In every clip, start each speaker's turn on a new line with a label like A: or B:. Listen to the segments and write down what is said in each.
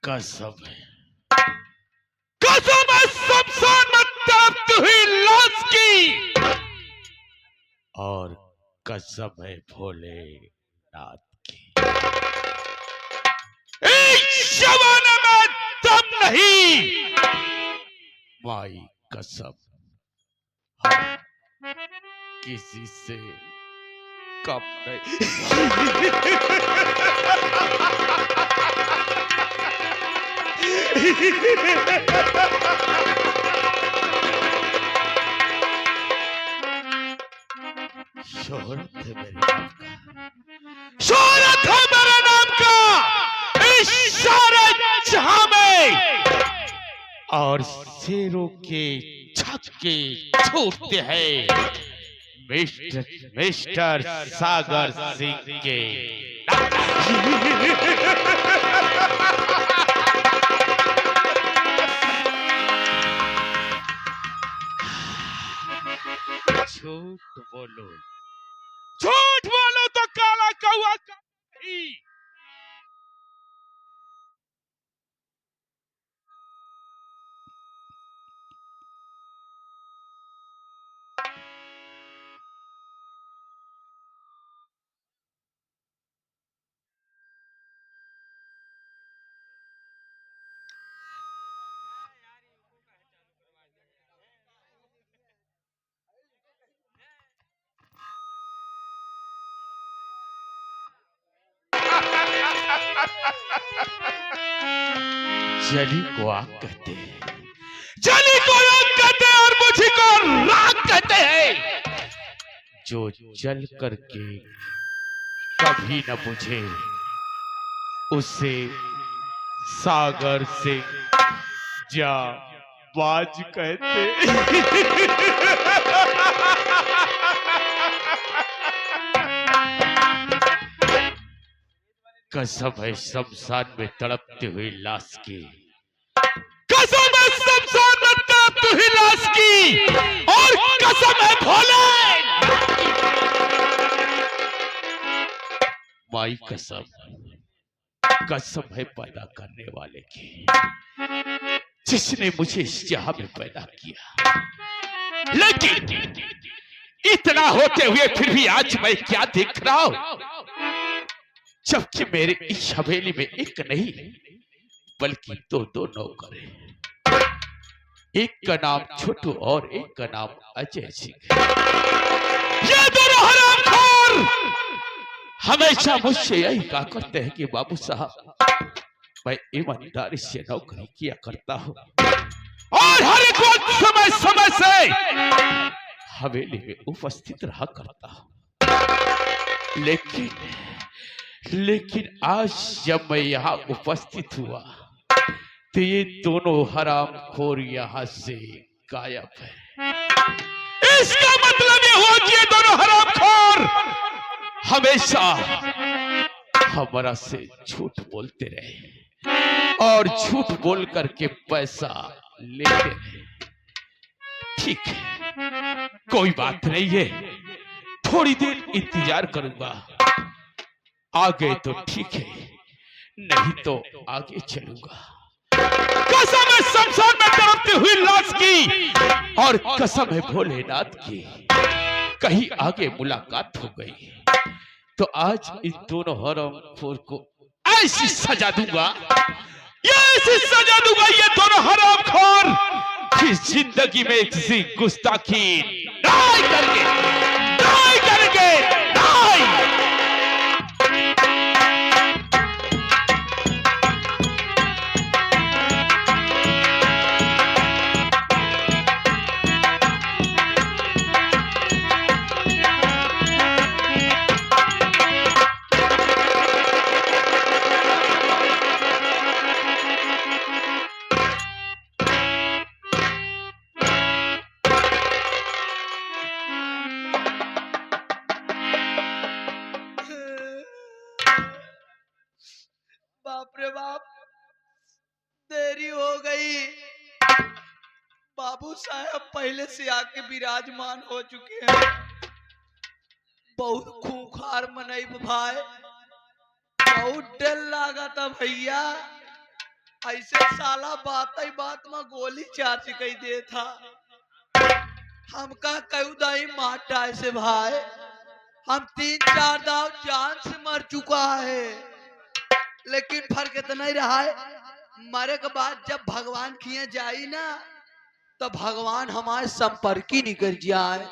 A: कसम है, कसम है शमशान में तड़पती हुई लाश की, और कसम है भोलेनाथ की। इस जमाने में दम नहीं, माई कसम, हम किसी से कम नहीं। शोहरत है मेरे नाम का, शोहरत है मेरे नाम का इस सारे जहां में, और शेरों के छक्के छूटते हैं मिस्टर सागर सिंह के। झूठ बोलो तो काला कौआ नहीं। जली को आग कहते हैं, जली को आग कहते हैं, और मुझे को राख कहते हैं। जो जल करके कभी न बुझे उसे सागर से जा बाज कहते। कसम है शमशान में तड़पती हुई लाश की, कसम है शमशान में तड़पती हुई लाश की, और कसम है भोले माई कसम, कसम है पैदा करने वाले की, जिसने मुझे इस जहां में पैदा किया। लेकिन इतना होते हुए फिर भी आज मैं क्या देख रहा हूं, जबकि मेरे इस हवेली में एक नहीं बल्कि दो नौकर हैं। एक का नाम छोटू और एक का नाम अजय सिंह। ये दोनों हरामखोर हमेशा मुझसे यही कहा करते हैं कि बाबू साहब, मैं ईमानदारी से नौकरी किया करता हूं और हर एक वक्त समय समय से हवेली में उपस्थित रहा करता हूं। लेकिन आज जब मैं यहाँ उपस्थित हुआ तो ये दोनों हरामखोर यहाँ से गायब है। इसका मतलब ये हुआ कि ये दोनों हरामखोर हमेशा हमारा से झूठ बोलते रहे और झूठ बोल करके पैसा लेते रहे। ठीक है, कोई बात नहीं है, थोड़ी देर इंतजार करूंगा। आ गए तो ठीक है, नहीं तो आगे चलूंगा। कसम है शमशान में तड़पती हुई लाश की, और कसम है भोलेनाथ की, कहीं आगे मुलाकात हो गई तो आज इन दोनों हरामखोर को ऐसी सजा दूंगा, ऐसी सजा दूंगा ये दोनों हरामखोर कि जिंदगी में किसी गुस्ताखी नहीं करेंगे, नहीं करेंगे, नहीं।
B: बाबू साहब पहले से आके विराजमान हो चुके हैं। बहुत खूंखार मनई भाई, बहुत डर लगा था भैया। ऐसे साला बात ही बात में गोली चार्ज कही दे था। हमका कऊ दाई माटा ऐसे भाई, हम 3-4 दाव जान से मर चुका है, लेकिन फर्क इतना ही रहा है, मरे के बाद जब भगवान किए जाई ना तो भगवान हमारे संपर्क ही निकल जाए।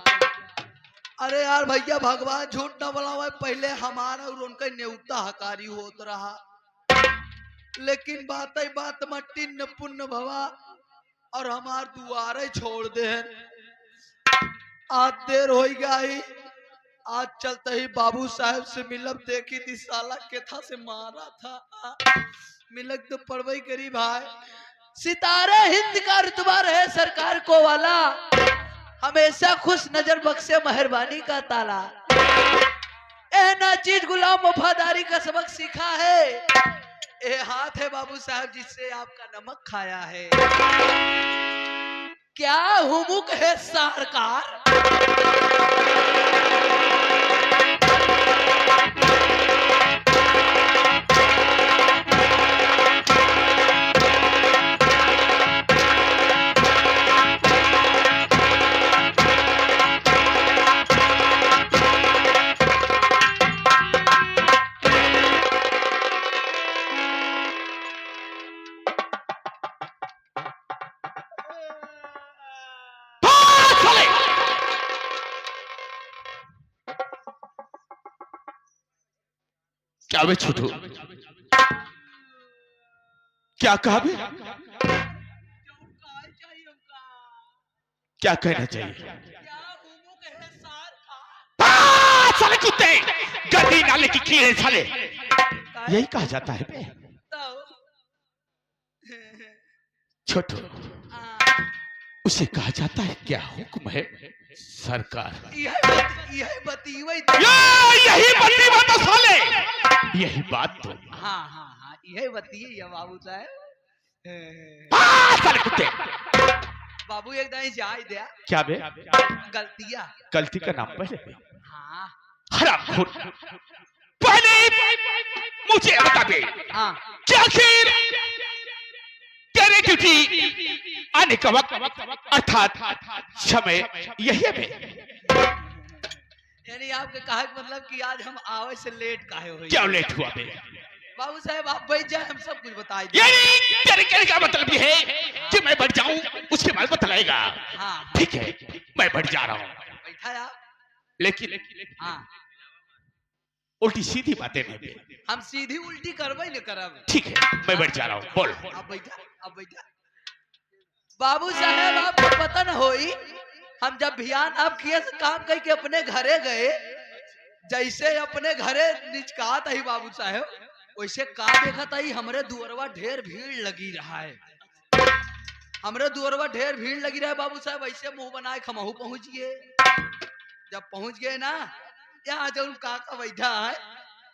B: अरे यार भैया, भगवान झूठ न बोला हुआ, पहले हमारा और उनका न्योता हकारी होत रहा, लेकिन बात ही बात मट्टी न पुण्य भवा और हमार दुआरे छोड़ दे। आज देर हो गई, आज चलते ही बाबू साहब से मिलब, देखी थी साला केथा से मारा था, मिलक तो पड़वई करी भाई। सितारे हिंद का रुतबा रहे सरकार को वाला, हमेशा खुश नजर बख्शे मेहरबानी का ताला। ए ना चीज गुलाम वफादारी का सबक सीखा है, ए हाथ है बाबू साहब जिससे आपका नमक खाया है। क्या हुमुक है सरकार,
A: क्या बे छोटू, क्या कहा बे? क्या कहना चाहिए? साले कुत्ते, गंदी नाले की कीड़े साले, यही कहा जाता है बे। छोटू, उसे कहा जाता है क्या हुक्म है सरकार?
B: यही
A: बत्ती बात साले, यही बात तो।
B: हाँ हाँ हाँ, यही बत्ती है बाबू साहब।
A: साले कुत्ते,
B: बाबू एक दाई जाए दिया।
A: क्या बे?
B: गलतियां,
A: गलती का नाम पहले।
B: हाँ
A: हरामखोर, पहले मुझे बता बे,
B: हाँ,
A: क्या खैर तेरे ड्यूटी आने का वक्त अर्थात समय यही है बे?
B: यानी आपके कहा मतलब कि आज हम आवे से लेट काहे हुई?
A: क्या लेट हुआ बे?
B: बाबू साहब आप बैठ जाए, हम सब कुछ बताए।
A: यानी तेरे कहने का मतलब ये है कि मैं बैठ जाऊं, उसके बाद बतलाएगा?
B: हाँ
A: ठीक है, मैं बैठ जा रहा हूँ।
B: बैठा आप,
A: लेकिन
B: हाँ,
A: उल्टी सीधी बातें नहीं बे।
B: हम सीधी उल्टी करबे न करब।
A: ठीक है, मैं बैठ जा रहा हूँ, बोल।
B: अब बैठा, अब बैठा। बाबू साहब आपको पता न होई, हम जब भियान आप किए से काम कही के अपने घरे गए, जैसे अपने घरे निचकात ही बाबू साहब, वैसे का देखा था हमरे दुअरवा ढेर भीड़ लगी रहा है। हमरे दुअरवा ढेर भीड़ लगी रहा है बाबू साहब, ऐसे मुंह बनाए खमहू पहुंच गए। जब पहुंच गए ना, यहाँ जब काका बैठा है,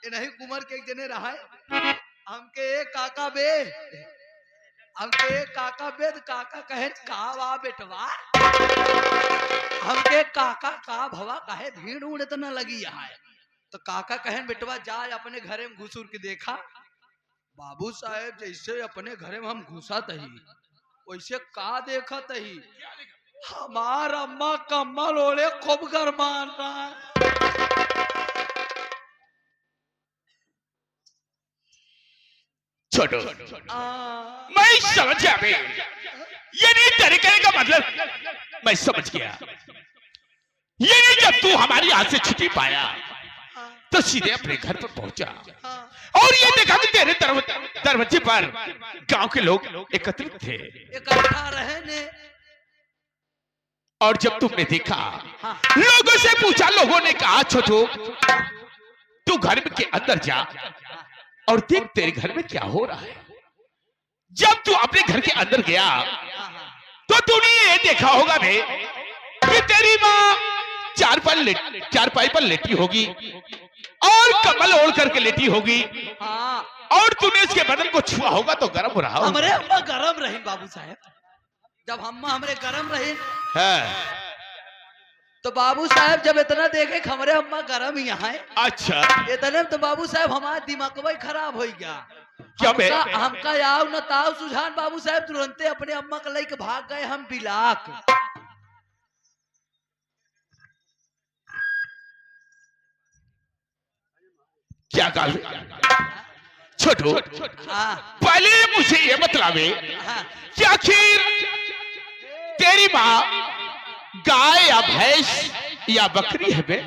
B: नहीं कुमार के एक जने रहा है, हमके एक काका बे, हमके एक काका बे, तो काका कहे का वा बेटवा, हमके काका का भवा कहे भीड़ उड़ इतना लगी है, तो काका कहे बेटवा जा अपने घरे में घुसूर के देखा। बाबू साहब जैसे अपने घरे में हम घुसा तही, वैसे का देखा तही, हमारा अम्मा कम्बल ओढ़े खूब गरमान रहा है।
A: छोटो, मैं समझ गया बे, ये नहीं तेरे कहने का मतलब मैं समझ गया। ये नहीं जब तू हमारी हाथ से छुट्टी पाया तो सीधे अपने घर पर पहुंचा और ये देखा कि तेरे दरवाजे पर गांव के लोग एकत्रित थे,
B: इकट्ठा रहे ने।
A: और जब तुमने देखा, लोगों से पूछा, लोगों ने कहा छोटू तू घर के अंदर जा और देख तेरे घर में क्या हो रहा है। जब तू अपने घर के अंदर गया तो तूने ये देखा होगा बे कि तेरी माँ चारपाई पर लेटी होगी और कमल ओढ़ करके लेटी होगी, और तूने उसके बदन को छुआ होगा तो गर्म हो रहा होगा।
B: हमारे अम्मा गर्म रही बाबू साहब, जब अम्मा हमरे गरम रही
A: हाँ,
B: तो बाबू साहब जब इतना देखे कि हमरे अम्मा गरम ही है,
A: अच्छा
B: इतने में तो बाबू साहब हमारा दिमाग खराब हो गया।
A: क्या बे?
B: हमका याव न ताव सुझान बाबू साहब तुरंते अपने अम्मा के लेके भाग गए हम बिलाक।
A: क्या कहा छोटू?
B: हाँ
A: पहले मुझे ये बतलावे
B: हाँ
A: कि आखिर तेरी माँ गाय या भैंस या बकरी है बे?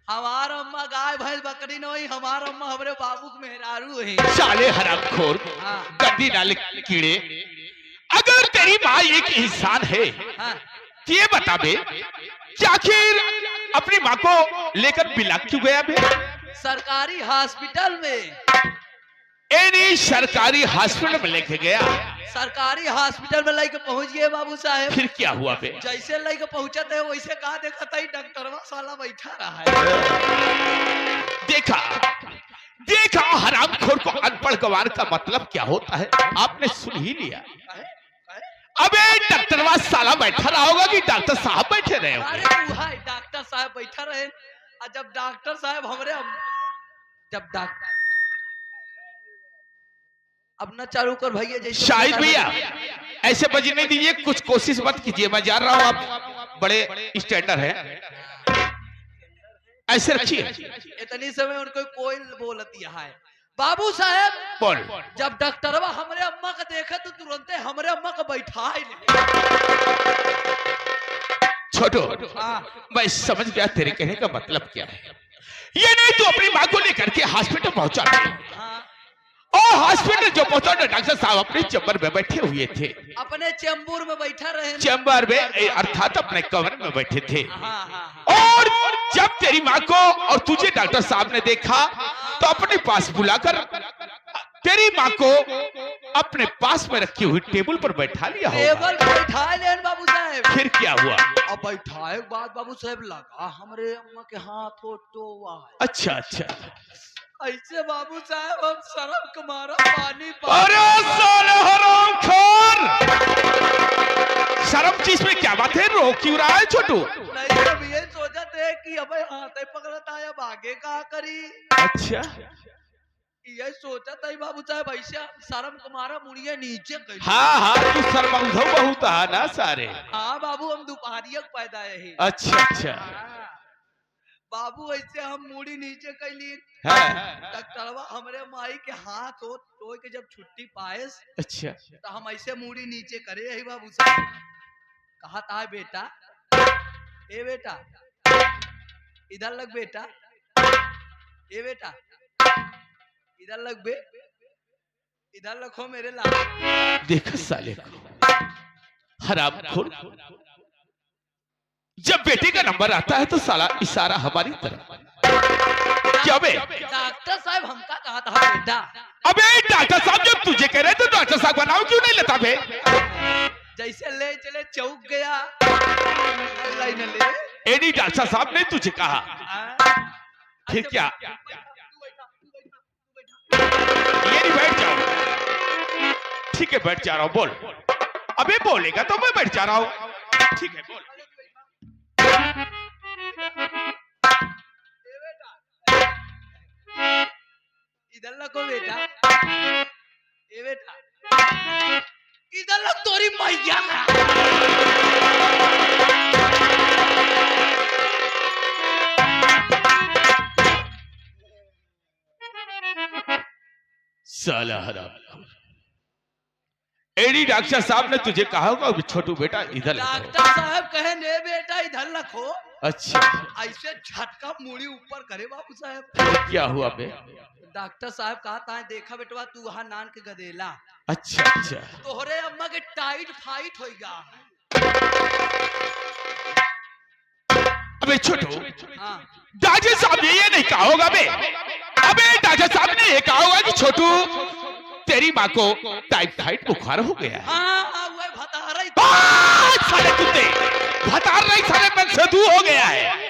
B: हमार अम्मा गाय भैंस बकरी नहीं, हमार अम्मा हमरे बाबू के मेहरारू है।
A: साले हरामखोर,
B: हाँ
A: गद्दी नाले कीड़े, अगर तेरी माँ एक इंसान है
B: हाँ
A: तो ये बता बे कि आखिर अपनी माँ को लेकर बिलाक क्यों गया बे?
B: सरकारी हॉस्पिटल में,
A: एनी सरकारी हॉस्पिटल में लेके गया,
B: सरकारी हॉस्पिटल में लेके पहुंच गए बाबू साहब।
A: फिर क्या हुआ बे?
B: जैसे लेके पहुंचते है वैसे कहा देखा था डॉक्टरवा साला बैठा रहा है।
A: देखा देखा हरामखोर को अनपढ़ गवार का मतलब क्या होता है आपने सुन ही लिया। अबे डॉक्टरवा साला बैठा रहा होगा कि डॉक्टर साहब बैठे रहे
B: अरे
A: होंगे?
B: वो है डॉक्टर साहब बैठा रहे, और जब डॉक्टर साहब हमरे जब डॉक्टर अब न चालू कर भैया जैसे
A: शाहिद भैया ऐसे बजने दीजिए, कुछ कोशिश मत कीजिए, मैं जान रहा हूँ आप बड़े स्टैंडर्ड हैं, ऐसे रखिए।
B: इतनी समय उनको कोई बोलती है बाबू साहब।
A: बोल।
B: जब डॉक्टरवा हमरे अम्मा का देखे तो तुरंते हमरे अम्मा को बैठा ही नहीं।
A: छोटो
B: हाँ
A: मैं समझ गया तेरे कहने का मतलब क्या है। ये नहीं तू अपनी माँ को लेकर के हॉस्पिटल पहुंचा
B: हाँ
A: और हॉस्पिटल जो पहुंचा डॉक्टर साहब अपने चैम्बर में बैठे हुए थे,
B: अपने चैम्बर में बैठा रहे।
A: चैम्बर में अर्थात अपने कमरे में बैठे थे,
B: हाँ हाँ
A: और जब तेरी माँ को और तुझे डॉक्टर साहब ने देखा तो अपने पास बुलाकर तेरी माँ को अपने पास में रखी हुई टेबल पर बैठा लिया होगा।
B: टेबल पे बैठा लेन बाबू साहब।
A: फिर क्या हुआ?
B: अब बैठाए के बाद बाबू साहब लगा हमरे अम्मा के हाथ टोवा।
A: अच्छा अच्छा,
B: ऐसे बाबू साहब हम शर्म के मारा पानी
A: अरे साले हरामखोर, शर्म चीज में क्या बात है, रो क्यों रहा है छोटू?
B: नहीं अब ये सोचा थे कि अब हाथ पकड़ता है अब आगे का करी।
A: अच्छा
B: ये सोचा था बाबू साहब ऐसे शर्म के मारा मुड़िए नीचे कर।
A: हाँ हाँ, तू शर्माउधो बहुत है ना सारे।
B: हाँ बाबू हम दोपहरिया पैदा है।
A: अच्छा अच्छा
B: बाबू ऐसे हम मुड़ी नीचे कैली।
A: हाँ।
B: डॉक्टरवा हमरे माई के हाथ हो तो के जब छुट्टी पाएस
A: अच्छा
B: तो हम ऐसे मुड़ी नीचे करे है बाबू साहब। कहा था बेटा, ए बेटा इधर लग बेटा, ए बेटा इधर लग बे, इधर रखो मेरे लाल।
A: देखा साले को हरामखोर, जब बेटे का नंबर आता है तो साला इशारा हमारी तरफ। क्या बे?
B: डॉक्टर साहब हमका कहा था बेटा।
A: अबे डॉक्टर साहब जब तुझे कह रहे थे तो डॉक्टर साहब बनाओ क्यों नहीं लेता बे?
B: जैसे ले चले चौक गया लाइन ले।
A: एडी डॉक्टर साहब ने तुझे कहा, फिर क्या? ये नहीं बैठ जाओ, ठीक है बैठ जा रहा हूँ, बोल। अबे बोलेगा तो मैं बैठ जा रहा हूँ, ठीक है बोल।
B: इधर लगो बेटा, ए बेटा इधर लग तोरी मैया का।
A: साला हराम। एडी डॉक्टर साहब ने तुझे कहा होगा छोटू बेटा इधर रखो।
B: डॉक्टर साहब कहे ने बेटा इधर रखो।
A: अच्छा
B: ऐसे झटका मुड़ी ऊपर करे बाबू साहब।
A: क्या हुआ बे?
B: डॉक्टर साहब कहा था देखा बेटवा तू वहां नान के गदेला।
A: अच्छा अच्छा,
B: तोहरे अम्मा के टाइट फाइट होगा।
A: अबे छोटू
B: हाँ
A: डॉक्टर साहब ने ये नहीं कहा होगा बे? अबे डॉक्टर साहब ने ये कहा होगा कि छोटू तेरी माँ को टाइफाइड बुखार हो गया है।
B: हाँ वो भतारा ही
A: साले कुत्ते, भतार नहीं साले मन से दूर हो गया है,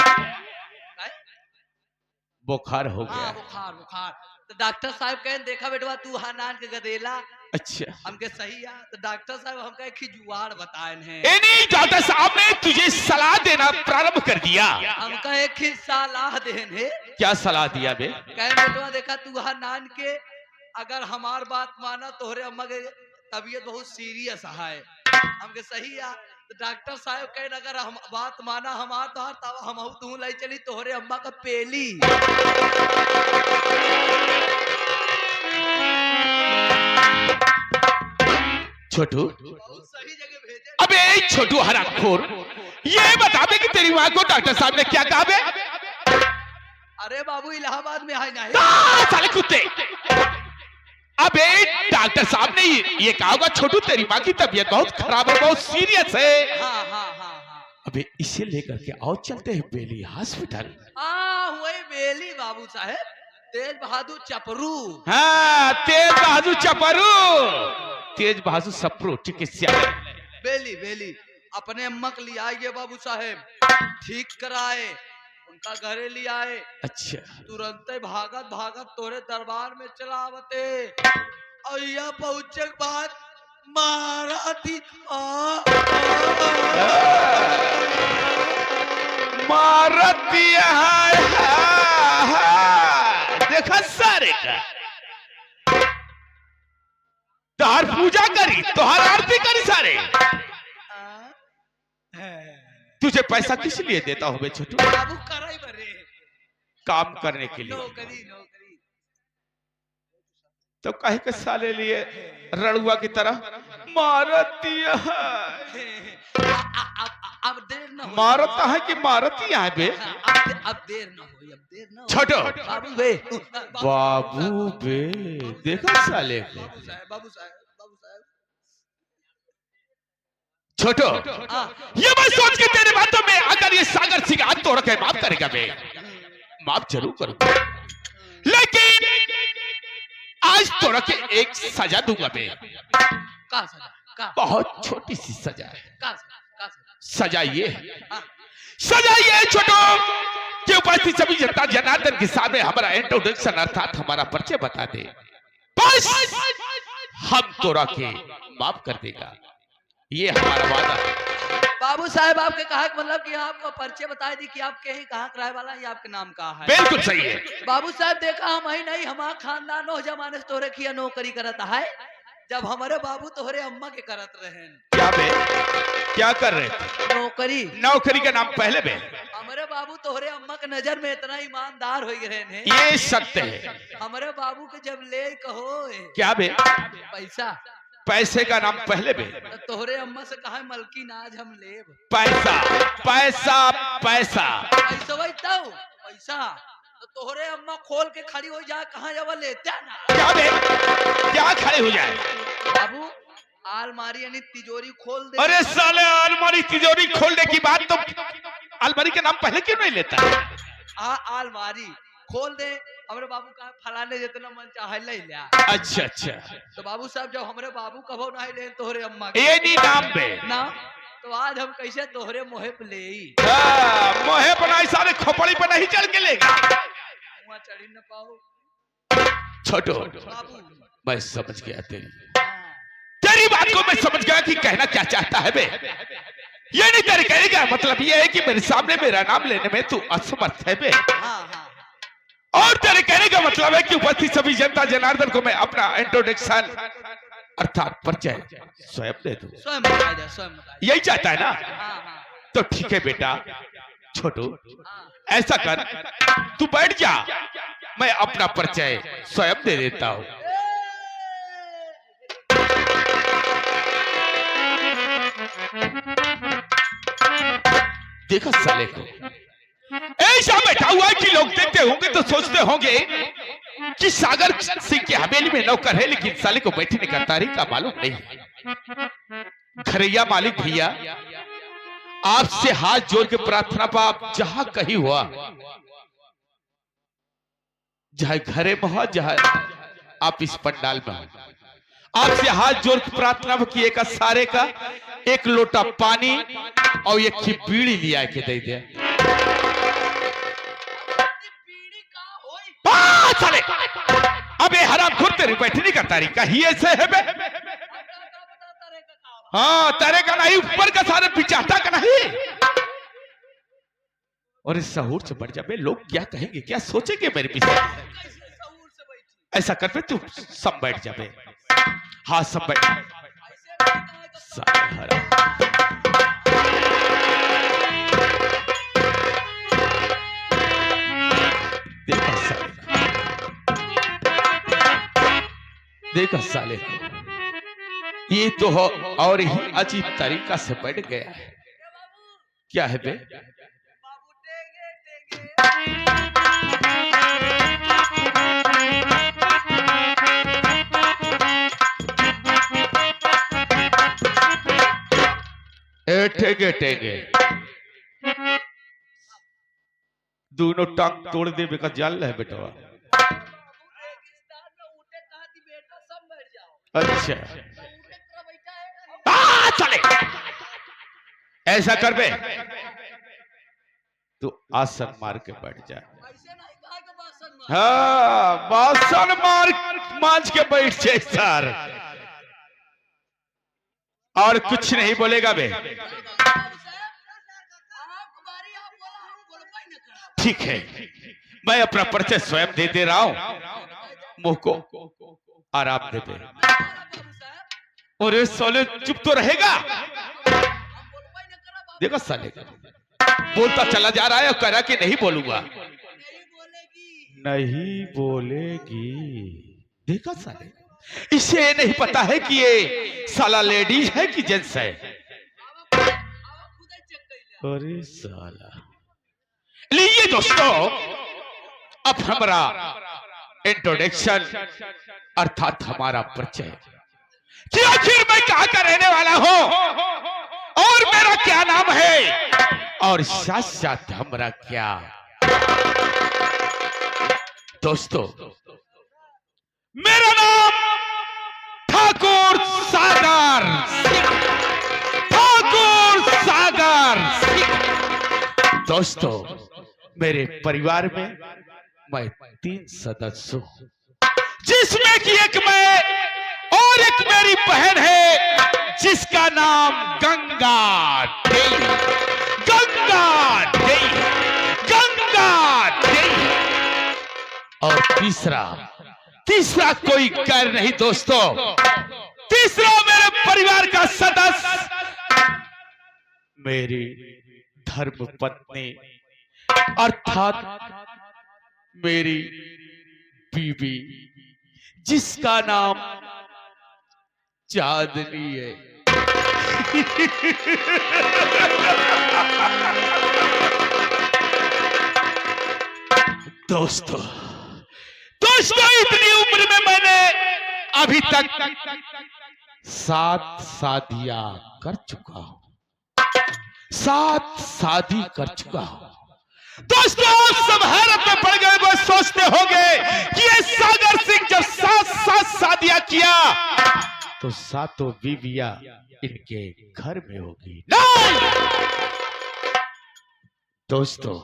A: बुखार हो गया
B: हाँ
A: है।
B: बुखार बुखार। तो डॉक्टर साहब कहे देखा बेटवा तू वहां नान के गदेला
A: अच्छा
B: हमके सही है तो डॉक्टर साहब हमका एक जुआड़ बताए हैं।
A: नहीं डॉक्टर साहब ने तुझे सलाह देना प्रारंभ कर दिया।
B: हमका एक ही सलाह देन है।
A: क्या सलाह दिया बे?
B: कहे बेटवा देखा तू वहां नान के अगर हमार बात माना तोहरे अम्मा के तबीयत बहुत सीरियस है। हमके सही है तो डॉक्टर साहब कहे अगर हम बात माना हमार तब हम तू लाई चली तोहरे अम्मा का पेली।
A: छोटू
B: सही जगह भेजे।
A: अबे छोटू हरामखोर, ये बता बे कि तेरी माँ को डॉक्टर साहब ने क्या कहा बे?
B: अरे बाबू इलाहाबाद में है नहीं।
A: साले कुत्ते, अबे डॉक्टर साहब ने ये कहा होगा छोटू तेरी माँ की तबीयत बहुत खराब है, बहुत सीरियस है।
B: हाँ हाँ हाँ हाँ।
A: अबे इसे लेकर के आओ चलते हैं बेली हॉस्पिटल।
B: हाँ वही बेली बाबू साहब, तेज बहादुर चपरू।
A: हाँ तेज बहादुर चपरू, तेज बहादुर सप्रू चिकित्सालय।
B: बेली बेली अपने अम्मा के लिए आइए बाबू साहेब, ठीक कराए उनका घरे ले आए।
A: अच्छा
B: तुरंत भागत भागत तोरे दरबार में चला आवते और यहाँ पहुंचे के बाद मारा थी
A: मारती है। देखा सारे का तोहार पूजा करी, तोहार आरती करी सारे। तुझे पैसा किस लिए देता हूँ बे छोटू?
B: बाबू कराई बरे
A: काम करने के लिए।
B: नौकरी नौकरी
A: तो कहे के साले लिए रड़ुआ की तरह मारती है।
B: अब देर न हो।
A: मारता है कि मारती है बे?
B: अब देर न हो, अब देर न हो।
A: छोटो
B: बाबू बे
A: बाबू बे, देखा साले को।
B: बाबू साहब बाबू साहब बाबू साहब
A: छोटो ये मैं सोच के तेरे बातों में अगर ये सागर सिंह हाथ तोड़ के माफ करेगा बे, माफ जरूर करूंगा, लेकिन आज तोड़ के एक सजा दूंगा बे।
B: का सजा? का
A: बहुत छोटी सी सजा है।
B: का सजा?
A: सजा ये है, सजा ये है छोटो कि उपस्थित सभी जनता जनार्दन के सामने हमारा इंट्रोडक्शन अर्थात हमारा परिचय बता दे, बस हम तोड़ा के माफ कर देगा, ये हमारा वादा है।
B: बाबू साहब आपके कहा मतलब कि आपका परिचय बता दी कि आप कहीं कहाँ कराए वाला है, आपके नाम कहा है?
A: बिल्कुल सही है
B: बाबू साहब देखा हम ही नहीं हमारा खानदान हो जमाने से तोहरे किया नौकरी करता है, जब हमारे बाबू तोहरे अम्मा के करत रहे।
A: क्या बे, क्या कर रहे थे?
B: नौकरी।
A: नौकरी का नाम पहले बे।
B: हमारे बाबू तोहरे अम्मा के नजर में इतना ईमानदार हो गए हैं।
A: ये सत्य है।
B: हमारे बाबू के जब ले कहो
A: क्या बे?
B: पैसा,
A: पैसे का नाम पहले बे।
B: तो तोहरे अम्मा से कहा मलकिन आज हम लेब
A: पैसा पैसा पैसा
B: पैसा वही तब पैसा तो तोहरे अम्मा खोल के खड़ी हो जाए, कहाँ जावा लेते ना।
A: क्या बे, क्या खड़े हो जाए?
B: बाबू अलमारी यानी तिजोरी खोल दे।
A: अरे साले अलमारी तिजोरी खोलने की बात तो अलमारी के नाम पहले क्यों नहीं लेता?
B: अलमारी खोल दे, हमारे बाबू का फलाने जितना मन चाहे ले लिया।
A: अच्छा अच्छा,
B: तो बाबू साहब जब हमारे बाबू कभो नहीं ले तोहरे अम्मा
A: ये नहीं नाम बे
B: ना, तो आज हम कैसे तोहरे मोहे पे ले
A: मोहे बनाई सारे खोपड़ी पर नहीं चढ़ के लेगा।
B: वहाँ चढ़ी न पाओ
A: छोटो
B: बाबू।
A: मैं समझ गया तेरी बात को, मैं समझ गया कि कहना क्या चाहता है बे। ये नहीं तेरे कहने का मतलब ये है कि मेरे सामने मेरा नाम लेने में तू असमर्थ है बे। और तेरे कहने का मतलब है कि उपस्थित सभी जनता जनार्दन को मैं अपना इंट्रोडक्शन अर्थात परिचय स्वयं दे दूं।
B: स्वयं बता दे, स्वयं बता दे।
A: यही चाहता है ना?
B: हाँ।
A: तो ठीक है बेटा छोटू, ऐसा कर तू बैठ जा, मैं अपना परिचय स्वयं दे देता हूं। देखो साले को ऐसा बैठा हुआ है कि लोग देखते होंगे तो सोचते होंगे कि सागर सिंह की हवेली में नौकर है, लेकिन साले को बैठने का तरीका मालूम नहीं है। घरैया मालिक भैया, आपसे हाथ जोड़ के प्रार्थना पाप जहां कहीं हुआ, चाहे घरे में हो चाहे आप इस पंडाल में हो, आपसे हाथ जोड़ के प्रार्थना की एक सारे का एक लोटा पानी और एक की बीड़ी लिया के दे दे। साले अबे हराम खुद तेरे बैठने का तरीका ही ऐसे है बे। हाँ तेरे का नहीं, ऊपर का सारे पिचाता का नहीं। और इस सहूर से बढ़ जाबे, लोग क्या कहेंगे, क्या सोचेंगे मेरे विषय में। ऐसा कर पे तू सब बैठ जाबे। हाँ सब बैठ। साले हराम। देखा साले, देखा साले को, ये तो हो और ही अजीब तरीका से बैठ गया है। क्या है बे? ठेगे ठेगे दोनों टांग तोड़ दे बेका जाल है बेटा। अच्छा चले, ऐसा कर बे तू आसन मार के बैठ जा। हाँ बासन मार मांझ के बैठ जाए सर, और कुछ नहीं बोलेगा बे। ठीक है, मैं अपना परिचय स्वयं दे रहा हूं, मुंह को आराम दे दे। और ये साले चुप तो रहेगा? देखो साले बोलता चला जा रहा है और कह रहा कि नहीं बोलूंगा। नहीं बोलेगी। देखा साले, इसे नहीं पता है कि ये साला लेडीज है कि जेंट्स है। अरे साला, लीजिए दोस्तों, अब हमारा इंट्रोडक्शन अर्थात हमारा परिचय कि आखिर मैं कहां का रहने वाला हूं और मेरा क्या नाम है और साथ साथ हमारा क्या। दोस्तों मेरा नाम ठाकुर सागर सिंह, ठाकुर सागर सिंह। दोस्तों मेरे परिवार में मैं 3 सदस्य हूं, जिसमें कि एक मैं और एक मेरी बहन है जिसका नाम गंगा देवी, गंगा देवी, गंगा देवी। और तीसरा कोई गैर नहीं दोस्तों, तीसरा मेरे परिवार का सदस्य मेरी धर्म पत्नी अर्थात मेरी बीवी जिसका नाम चांदनी है। दोस्तों इतनी उम्र में मैंने अभी तक 7 शादियां कर चुका हूं, 7 शादी कर चुका हूं। दोस्तों सब हैरत में पड़ गए, बस सोचते होंगे कि ये सागर सिंह जब 7 शादियां किया तो 7 बीवियां इनके घर में होगी। नहीं दोस्तों,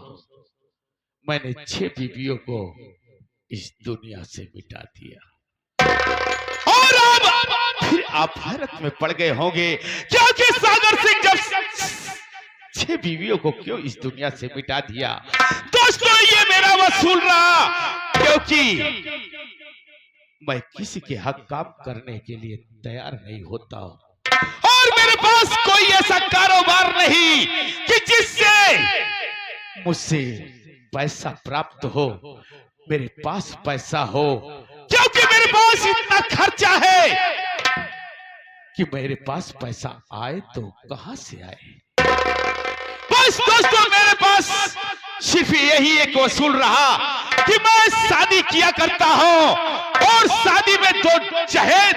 A: मैंने 6 बीवियों को इस दुनिया से मिटा दिया। और अब फिर आप हैरत में पड़ गए होंगे क्योंकि सागर सिंह जब 6 बीवियों को क्यों इस दुनिया से मिटा दिया। दोस्तों ये मेरा वसूल रहा, क्योंकि मैं किसी के हक काम करने के लिए तैयार नहीं होता और मेरे पास कोई ऐसा कारोबार नहीं कि जिससे मुझसे पैसा प्राप्त हो, मेरे पास पैसा हो, क्योंकि मेरे पास इतना खर्चा है कि मेरे पास पैसा आए तो कहां से आए। बस दोस्तों मेरे पास सिर्फ यही एक वसूल रहा कि मैं शादी किया करता हूं और शादी में 2 जहेज